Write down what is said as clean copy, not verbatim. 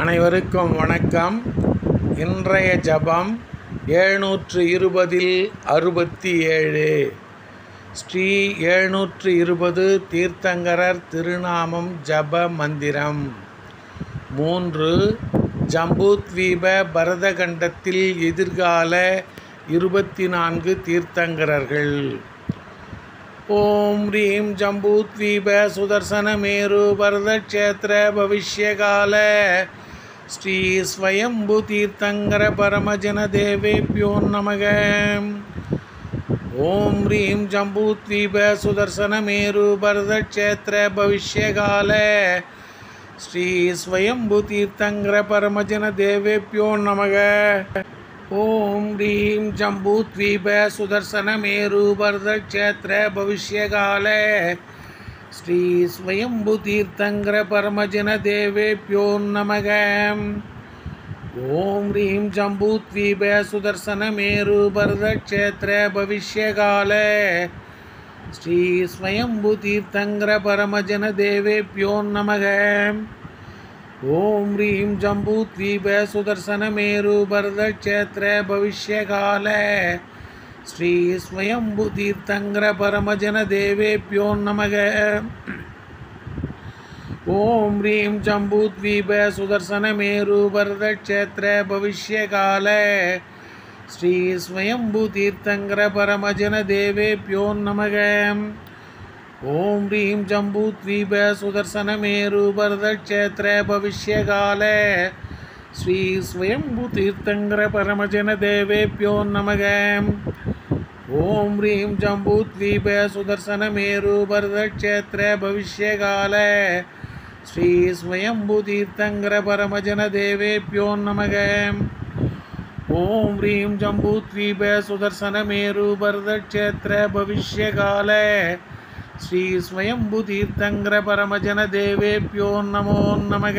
அனைவருக்கும் வணக்கம். இன்றைய ஜபம் 720 67. ஸ்ரீ 720 தீர்த்தங்கரர் திருநாமம் ஜப மந்திரம். 3. ஜம்பூத்வீப பரதகண்டத்தில் எதிர்கால 24 தீர்த்தங்கரர்கள். ஓம் ரீம் ஜம்பூத்வீப சுதர்சனமேரு பரதக்ஷேத்திர பவிஷ்யகால ஸ்ரீ ஸ்வயம்பு தீர்த்தங்கர பரமஜன தேவேப்யோ நமக. ஓம் ரீம் ஜம்பூத்வீப சுதர்சனமேரு பரதக்ஷேத்திர பவிஷ்யகால ஸ்ரீ ஸ்வயம்பு தீர்த்தங்கர பரமஜன தேவேப்யோ நமக. ஓம் ரீம் ஜம்பூத்வீப சுதர்சனமேரு பரதக்ஷேத்திர பவிஷ்யகால ஸ்ரீ ஸ்வயம்பு தீர்த்தங்கர பரமஜன தேவேப்யோ நமக. ஓம் ரீம் ஜம்பூத்வீப சுதர்சனமேரு பரதக்ஷேத்திர பவிஷ்யகால ஸ்ரீ ஸ்வயம்பு தீர்த்தங்கர பரமஜன தேவேப்யோ நமக. ஓம் ரீம் ஜம்பூத்வீப சுதர்சனமேரு பரதக்ஷேத்திர பவிஷ்யகால ஸ்ரீ ஸ்வயம்பு தீர்த்தங்கர பரமஜன தேவேப்யோ நமக. ஓம் ரீம் ஜம்பூத்வீப சுதர்சனமேரு பரதக்ஷேத்திர பவிஷ்யகால ஸ்ரீ ஸ்வயம்பு தீர்த்தங்கர பரமஜன தேவேப்யோ நமக. ஓம் ரீம் ஜம்பூத்வீப சுதர்சனமேரு பரதக்ஷேத்திர பவிஷ்யகால ஸ்ரீ ஸ்வயம்பு தீர்த்தங்கர பரமஜன தேவேப்யோ நமக. ஓம் ரீம் ஜம்பூத்வீப சுதர்சனமேரு பரதக்ஷேத்திர பவிஷ்யகால ஸ்ரீ ஸ்வயம்பு தீர்த்தங்கர பரமஜன தேவேப்யோ நமக. ஓம் ரீம் ஜம்பூத்வீப சுதர்சனமேரு பரதக்ஷேத்திர பவிஷ்யகால ஸ்ரீ ஸ்வயம்பு தீர்த்தங்கர பரமஜன தேவேப்யோ நமோ நமக.